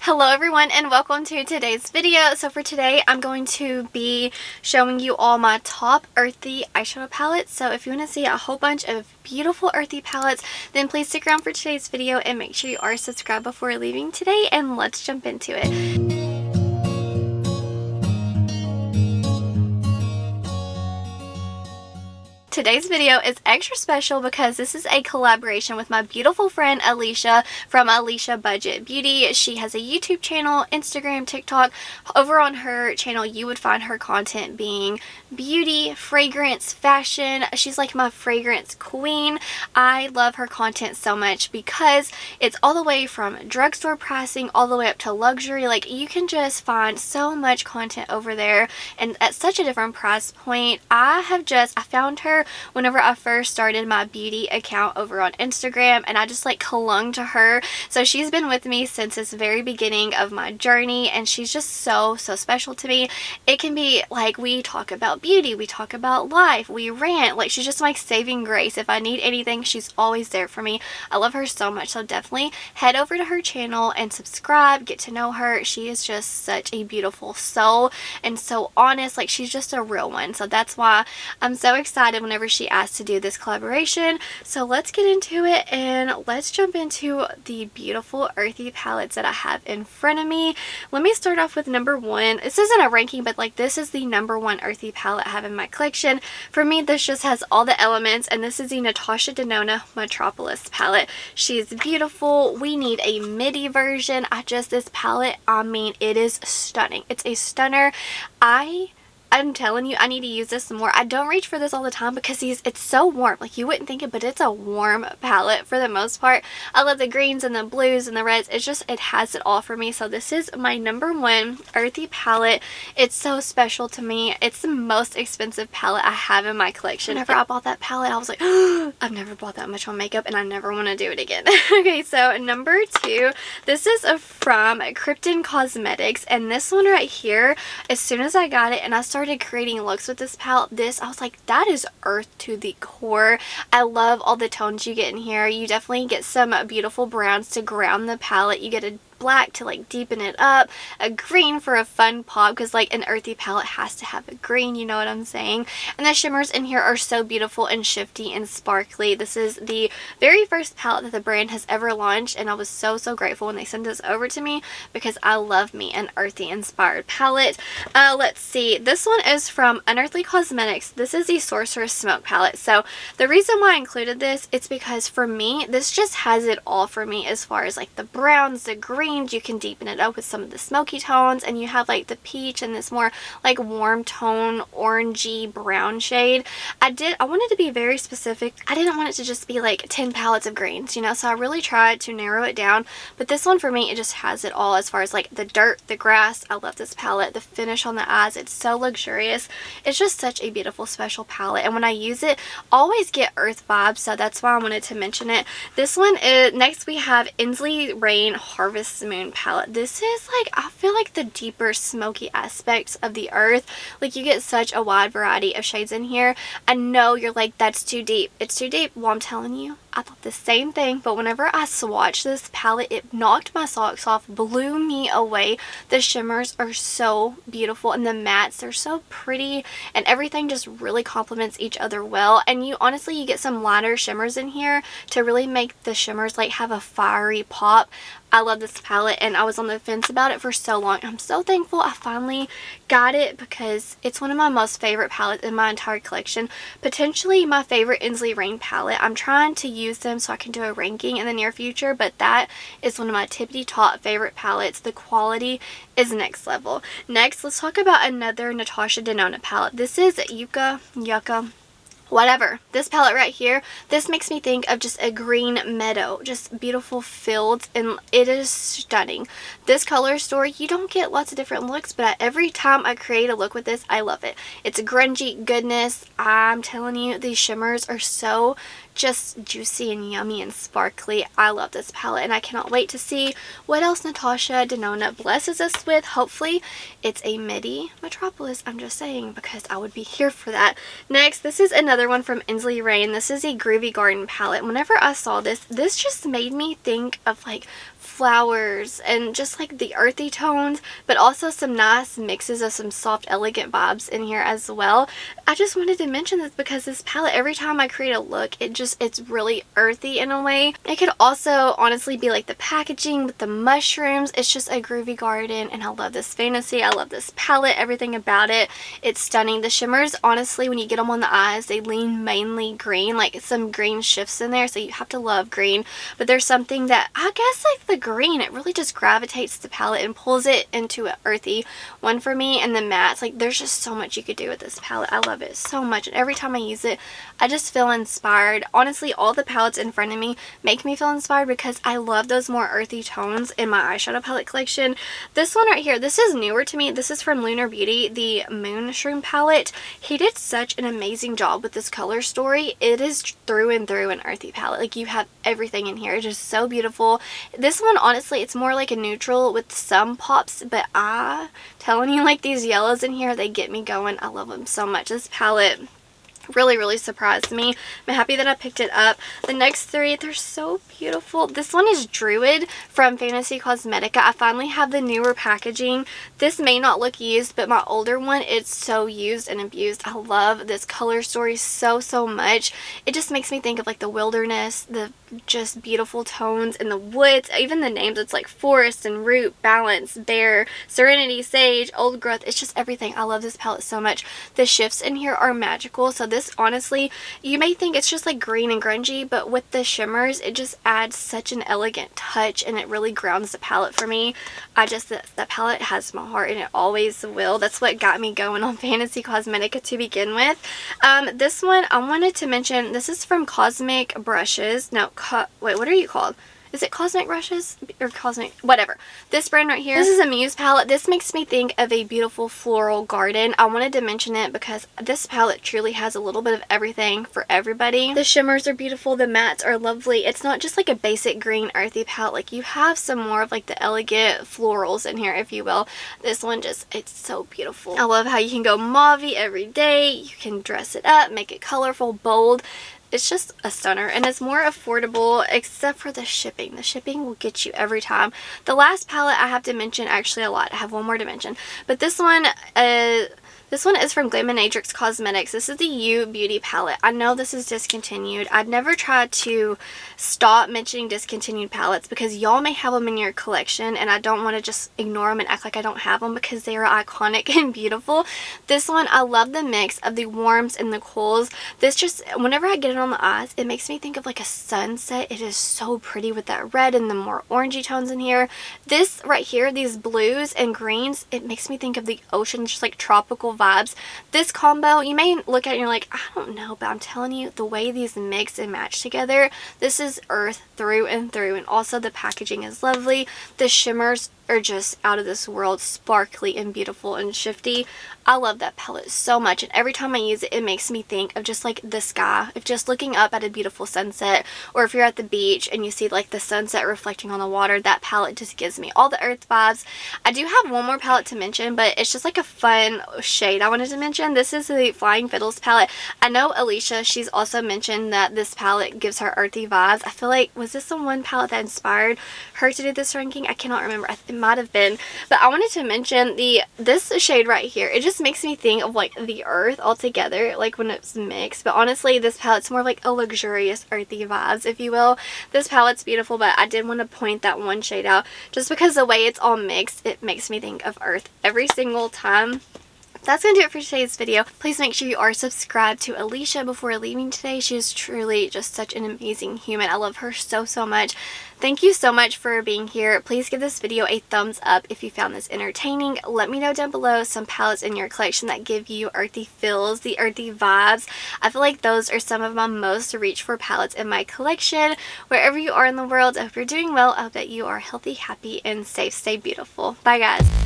Hello everyone and welcome to today's video. So for today I'm going to be showing you all my top earthy eyeshadow palettes. So if you want to see a whole bunch of beautiful earthy palettes, then please stick around for today's video and make sure you are subscribed before leaving today, and let's jump into it. Today's video is extra special because this is a collaboration with my beautiful friend Alicia from Aleisha Budget Beauty. She has a YouTube channel, Instagram, TikTok. Over on her channel you would find her content being beauty, fragrance, fashion. She's like my fragrance queen. I love her content so much because it's all the way from drugstore pricing all the way up to luxury. Like, you can just find so much content over there and at such a different price point. I found her whenever I first started my beauty account over on Instagram, and I just like clung to her. So she's been with me since this very beginning of my journey, and she's just so special to me. It can be like, we talk about beauty, we talk about life, we rant. Like, she's just like saving grace. If I need anything, she's always there for me. I love her so much. So definitely head over to her channel and subscribe, get to know her. She is just such a beautiful soul and so honest. Like, she's just a real one. So that's why I'm so excited whenever she asked to do this collaboration. So let's get into it and let's jump into the beautiful earthy palettes that I have in front of me. Let me start off with number one. This isn't a ranking, but like, this is the number one earthy palette I have in my collection. For me, this just has all the elements, and this is the Natasha Denona Metropolis palette. She's beautiful. We need a midi version. This palette, I mean, it is stunning. It's a stunner. I'm telling you, I need to use this more. I don't reach for this all the time because it's so warm. Like, you wouldn't think it, but it's a warm palette for the most part. I love the greens and the blues and the reds. It has it all for me. So this is my number one earthy palette. It's so special to me. It's the most expensive palette I have in my collection. Whenever I bought that palette, I was like, oh, I've never bought that much on makeup and I never want to do it again. Okay, so number two, this is from Kryptein Cosmetics, and this one right here, as soon as I got it and I started creating looks with this palette, I was like, that is earth to the core. I love all the tones you get in here. You definitely get some beautiful browns to ground the palette. You get a black to like deepen it up, a green for a fun pop, because like an earthy palette has to have a green, you know what I'm saying? And the shimmers in here are so beautiful and shifty and sparkly. This is the very first palette that the brand has ever launched, and I was so grateful when they sent this over to me because I love me an earthy inspired palette. Let's see, this one is from Unearthly Cosmetics. This is the Sorcerous Smoke palette. So the reason why I included this, it's because for me, this just has it all for me as far as like the browns, the greens. You can deepen it up with some of the smoky tones, and you have like the peach and this more like warm tone orangey brown shade. I wanted to be very specific. I didn't want it to just be like 10 palettes of greens, you know, so I really tried to narrow it down. But this one for me, it just has it all as far as like the dirt, the grass. I love this palette. The finish on the eyes, it's so luxurious. It's just such a beautiful special palette, and when I use it, I always get earth vibes, so that's why I wanted to mention it. This one is, next we have Ensley Rain Harvest Moon palette. This is like, I feel like the deeper smoky aspects of the earth. Like, you get such a wide variety of shades in here. I know you're like, that's too deep. It's too deep. Well, I'm telling you, I thought the same thing, but whenever I swatched this palette, it knocked my socks off, blew me away. The shimmers are so beautiful, and the mattes, they're so pretty, and everything just really complements each other well. And you honestly, you get some lighter shimmers in here to really make the shimmers like have a fiery pop. I love this palette, and I was on the fence about it for so long. I'm so thankful I finally got it because it's one of my most favorite palettes in my entire collection. Potentially my favorite Ensley Rain palette. I'm trying to use them so I can do a ranking in the near future, but that is one of my tippity top favorite palettes. The quality is next level. Next, let's talk about another Natasha Denona palette. This is Yucca, whatever. This palette right here, this makes me think of just a green meadow, just beautiful fields, and it is stunning. This color story, you don't get lots of different looks, but every time I create a look with this, I love it. It's a grungy goodness. I'm telling you, these shimmers are so just juicy and yummy and sparkly. I love this palette, and I cannot wait to see what else Natasha Denona blesses us with. Hopefully it's a midi Metropolis. I'm just saying, because I would be here for that. Next, this is another one from Ensley Rain. This is a Groovy Garden palette. Whenever I saw this just made me think of like flowers and just like the earthy tones, but also some nice mixes of some soft elegant vibes in here as well. I just wanted to mention this because this palette, every time I create a look, it's really earthy in a way. It could also honestly be like the packaging with the mushrooms. It's just a groovy garden, and I love this fantasy. I love this palette, everything about it. It's stunning. The shimmers, honestly, when you get them on the eyes, they lean mainly green, like some green shifts in there, so you have to love green. But there's something that, I guess like the green, it really just gravitates the palette and pulls it into an earthy one for me. And the mattes, like there's just so much you could do with this palette. I love it so much, and every time I use it, I just feel inspired. Honestly, all the palettes in front of me make me feel inspired because I love those more earthy tones in my eyeshadow palette collection. This one right here, this is newer to me. This is from Lunar Beauty, the MoonShroom palette. He did such an amazing job with this color story. It is through and through an earthy palette. Like, you have everything in here. It's just so beautiful. This one, honestly, it's more like a neutral with some pops, but I'm telling you, like, these yellows in here, they get me going. I love them so much. This palette really surprised me. I'm happy that I picked it up. The next three, they're so beautiful. This one is Druid from Fantasy Cosmetica. I finally have the newer packaging. This may not look used, but my older one, it's so used and abused. I love this color story so much. It just makes me think of like the wilderness, the just beautiful tones in the woods, even the names. It's like forest and root, balance, bear, serenity, sage, old growth. It's just everything. I love this palette so much. The shifts in here are magical. So this, honestly, you may think it's just like green and grungy, but with the shimmers, it just adds such an elegant touch, and it really grounds the palette for me. The palette has my heart, and it always will. That's what got me going on Fantasy Cosmetica to begin with. This one I wanted to mention, this is from Cosmic Brushes. No, wait, what are you called? Is it Cosmic Brushes? Or Cosmic, whatever. This brand right here, this is a Muse palette. This makes me think of a beautiful floral garden. I wanted to mention it because this palette truly has a little bit of everything for everybody. The shimmers are beautiful. The mattes are lovely. It's not just like a basic green earthy palette. Like, you have some more of like the elegant florals in here, if you will. This one just, it's so beautiful. I love how you can go mauve-y every day. You can dress it up, make it colorful, bold. It's just a stunner, and it's more affordable except for the shipping. The shipping will get you every time. The last palette I have to mention, actually a lot. I have one more to mention, but this one is from Glaminatrix Cosmetics. This is the You Beauty palette. I know this is discontinued. I'd never tried to stop mentioning discontinued palettes because y'all may have them in your collection, and I don't want to just ignore them and act like I don't have them because they are iconic and beautiful. This one, I love the mix of the warms and the cools. This just, whenever I get it on the eyes, it makes me think of like a sunset. It is so pretty with that red and the more orangey tones in here. This right here, these blues and greens, it makes me think of the ocean, just like tropical vibes. This combo, you may look at it and you're like, I don't know, but I'm telling you, the way these mix and match together, this is earth through and through. And also the packaging is lovely. The shimmers are just out of this world, sparkly and beautiful and shifty. I love that palette so much, and every time I use it, it makes me think of just like the sky, if just looking up at a beautiful sunset, or if you're at the beach and you see like the sunset reflecting on the water. That palette just gives me all the earth vibes. I do have one more palette to mention, but it's just like a fun shade I wanted to mention. This is the Flying Fiddles palette. I know Alicia, she's also mentioned that this palette gives her earthy vibes. I feel like, was this the one palette that inspired her to do this ranking? I cannot remember. It might have been, but I wanted to mention this shade right here. It just makes me think of like the earth altogether, like when it's mixed. But honestly, this palette's more like a luxurious earthy vibes, if you will. This palette's beautiful, but I did want to point that one shade out just because the way it's all mixed, it makes me think of earth every single time. That's going to do it for today's video. Please make sure you are subscribed to Alicia before leaving today. She is truly just such an amazing human. I love her so much. Thank you so much for being here. Please give this video a thumbs up if you found this entertaining. Let me know down below some palettes in your collection that give you earthy feels, the earthy vibes. I feel like those are some of my most reach for palettes in my collection. Wherever you are in the world, I hope you're doing well. I hope that you are healthy, happy, and safe. Stay beautiful. Bye, guys.